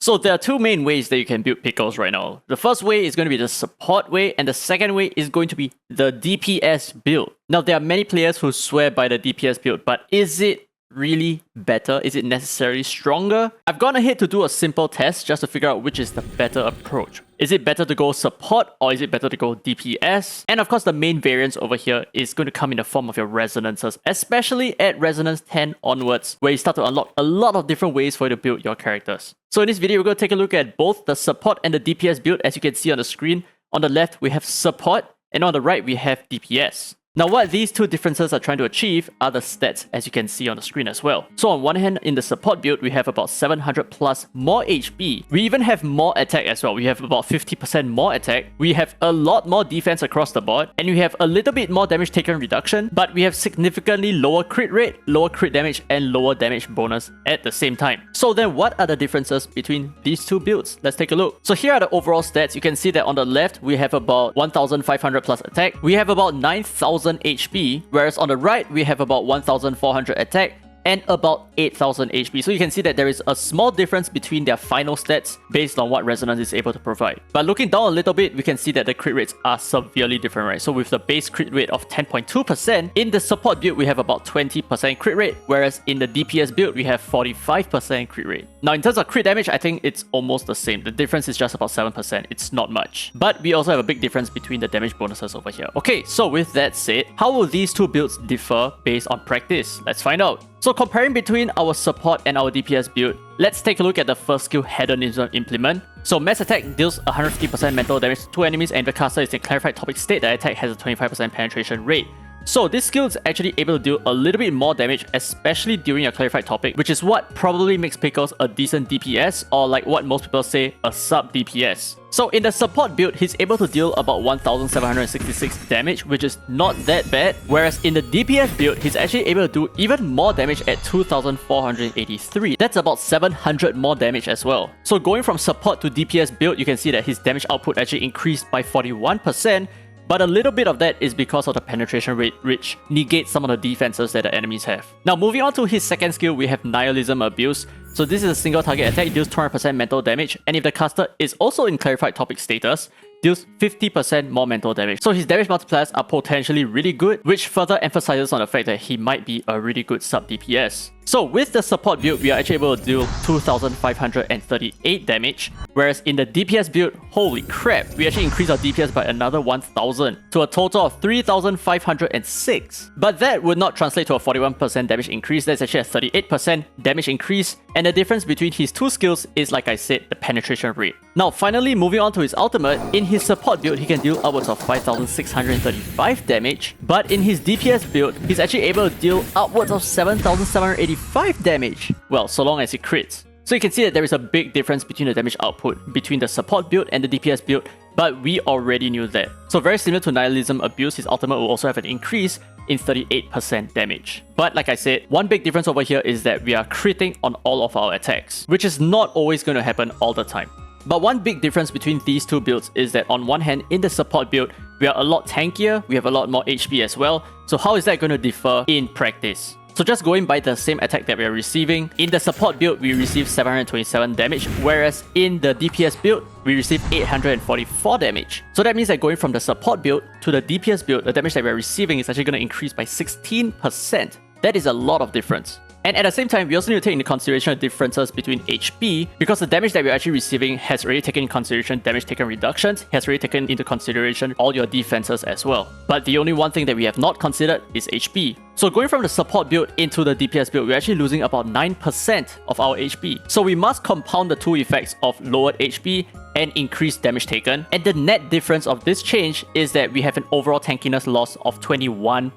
So there are two main ways that you can build Pickles right now. The first way is going to be the support way, and the second way is going to be the DPS build. Now, there are many players who swear by the DPS build, but is it really better? Is it necessarily stronger? I've gone ahead to do a simple test just to figure out which is the better approach. Is it better to go support or is it better to go DPS? And of course, the main variance over here is going to come in the form of your resonances, especially at resonance 10 onwards, where you start to unlock a lot of different ways for you to build your characters. So in this video, we're going to take a look at both the support and the DPS build. As you can see on the screen, on the left, we have support, and on the right, we have DPS. Now, what these two differences are trying to achieve are the stats, as you can see on the screen as well. So on one hand, in the support build, we have about 700 plus more HP. We even have more attack as well. We have about 50% more attack. We have a lot more defense across the board. And we have a little bit more damage taken reduction. But we have significantly lower crit rate, lower crit damage, and lower damage bonus at the same time. So then what are the differences between these two builds? Let's take a look. So here are the overall stats. You can see that on the left, we have about 1,500 plus attack. We have about 9,000 HP, whereas on the right we have about 1,400 attack and about 8,000 HP. So you can see that there is a small difference between their final stats based on what Resonance is able to provide. But looking down a little bit, we can see that the crit rates are severely different, right? So with the base crit rate of 10.2%, in the support build we have about 20% crit rate, whereas in the DPS build we have 45% crit rate. Now in terms of crit damage, I think it's almost the same. The difference is just about 7%. It's not much. But we also have a big difference between the damage bonuses over here. Okay, so with that said, how will these two builds differ based on practice? Let's find out. So comparing between our support and our DPS build, let's take a look at the first skill, Hedonism Implement. So mass attack deals 150% mental damage to enemies, and if the caster is in clarified topic state, the attack has a 25% penetration rate. So this skill is actually able to deal a little bit more damage, especially during a clarified topic, which is what probably makes Pickles a decent DPS, or like what most people say, a sub DPS. So in the support build, he's able to deal about 1,766 damage, which is not that bad. Whereas in the DPS build, he's actually able to do even more damage at 2,483. That's about 700 more damage as well. So going from support to DPS build, you can see that his damage output actually increased by 41%. But a little bit of that is because of the penetration rate, which negates some of the defenses that the enemies have. Now moving on to his second skill, we have Nihilism Abuse. So this is a single target attack, deals 200% mental damage, and if the caster is also in clarified topic status, deals 50% more mental damage. So his damage multipliers are potentially really good, which further emphasizes on the fact that he might be a really good sub DPS. So with the support build, we are actually able to deal 2,538 damage, whereas in the DPS build, holy crap, we actually increased our DPS by another 1,000 to a total of 3,506. But that would not translate to a 41% damage increase. That's actually a 38% damage increase, and the difference between his two skills is, like I said, the penetration rate. Now finally, moving on to his ultimate, in his support build, he can deal upwards of 5,635 damage, but in his DPS build, he's actually able to deal upwards of 7,785 damage. Well, so long as he crits. So you can see that there is a big difference between the damage output between the support build and the DPS build, but we already knew that. So very similar to Nihilism Abuse, his ultimate will also have an increase in 38% damage. But like I said, one big difference over here is that we are critting on all of our attacks, which is not always going to happen all the time. But one big difference between these two builds is that on one hand, in the support build, we are a lot tankier, we have a lot more HP as well. So how is that going to differ in practice? So just going by the same attack that we are receiving, in the support build, we receive 727 damage, whereas in the DPS build, we receive 844 damage. So that means that going from the support build to the DPS build, the damage that we are receiving is actually going to increase by 16%. That is a lot of difference. And at the same time, we also need to take into consideration the differences between HP, because the damage that we're actually receiving has already taken into consideration damage taken reductions, has already taken into consideration all your defenses as well. But the only one thing that we have not considered is HP. So going from the support build into the DPS build, we're actually losing about 9% of our HP. So we must compound the two effects of lowered HP and increased damage taken. And the net difference of this change is that we have an overall tankiness loss of 21%.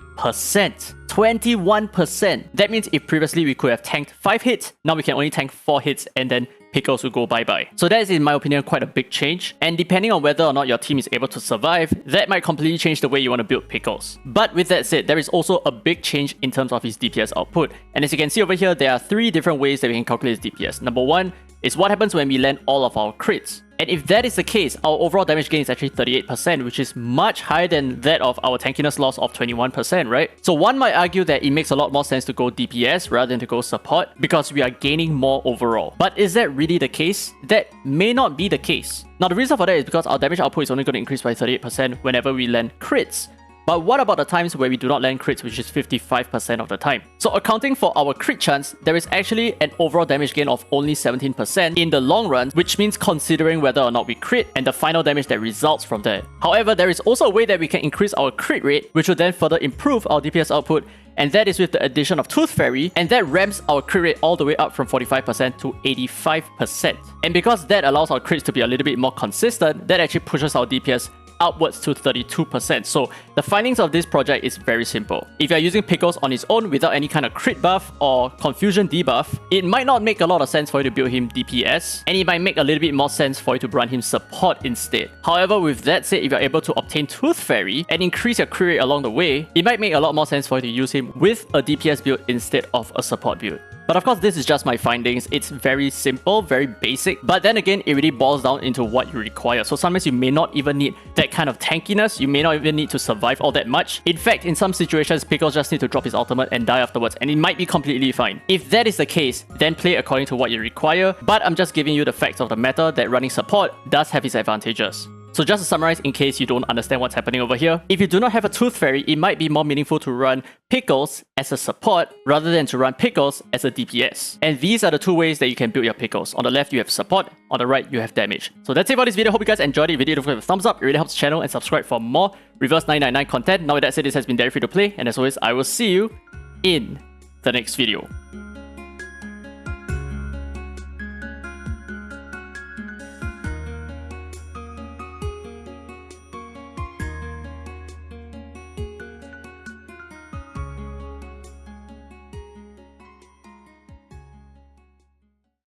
21%! That means if previously we could have tanked 5 hits, now we can only tank 4 hits and then Pickles will go bye-bye. So that is, in my opinion, quite a big change. And depending on whether or not your team is able to survive, that might completely change the way you want to build Pickles. But with that said, there is also a big change in terms of his DPS output. And as you can see over here, there are 3 different ways that we can calculate his DPS. Number 1 is what happens when we land all of our crits. And if that is the case, our overall damage gain is actually 38%, which is much higher than that of our tankiness loss of 21%, right? So one might argue that it makes a lot more sense to go DPS rather than to go support because we are gaining more overall. But is that really the case? That may not be the case. Now the reason for that is because our damage output is only going to increase by 38% whenever we land crits. But what about the times where we do not land crits, which is 55% of the time? So accounting for our crit chance, there is actually an overall damage gain of only 17% in the long run, which means considering whether or not we crit and the final damage that results from that. However, there is also a way that we can increase our crit rate, which will then further improve our DPS output, and that is with the addition of Tooth Fairy, and that ramps our crit rate all the way up from 45% to 85%. And because that allows our crits to be a little bit more consistent, that actually pushes our DPS upwards to 32%. So the findings of this project is very simple. If you're using Pickles on its own without any kind of crit buff or confusion debuff, it might not make a lot of sense for you to build him DPS, and it might make a little bit more sense for you to run him support instead. However, with that said, if you're able to obtain Tooth Fairy and increase your crit rate along the way, it might make a lot more sense for you to use him with a DPS build instead of a support build. But of course, this is just my findings. It's very simple, very basic. But then again, it really boils down into what you require. So sometimes you may not even need that kind of tankiness. You may not even need to survive all that much. In fact, in some situations, Pickles just need to drop his ultimate and die afterwards, and it might be completely fine. If that is the case, then play according to what you require. But I'm just giving you the facts of the matter that running support does have its advantages. So just to summarize, in case you don't understand what's happening over here, if you do not have a Tooth Fairy, it might be more meaningful to run Pickles as a support rather than to run Pickles as a DPS. And these are the two ways that you can build your Pickles. On the left, you have support. On the right, you have damage. So that's it for this video. Hope you guys enjoyed it. If you did, don't forget to thumbs up. It really helps the channel, and subscribe for more Reverse 999 content. Now with that said, this has been Derry Free to Play, and as always, I will see you in the next video.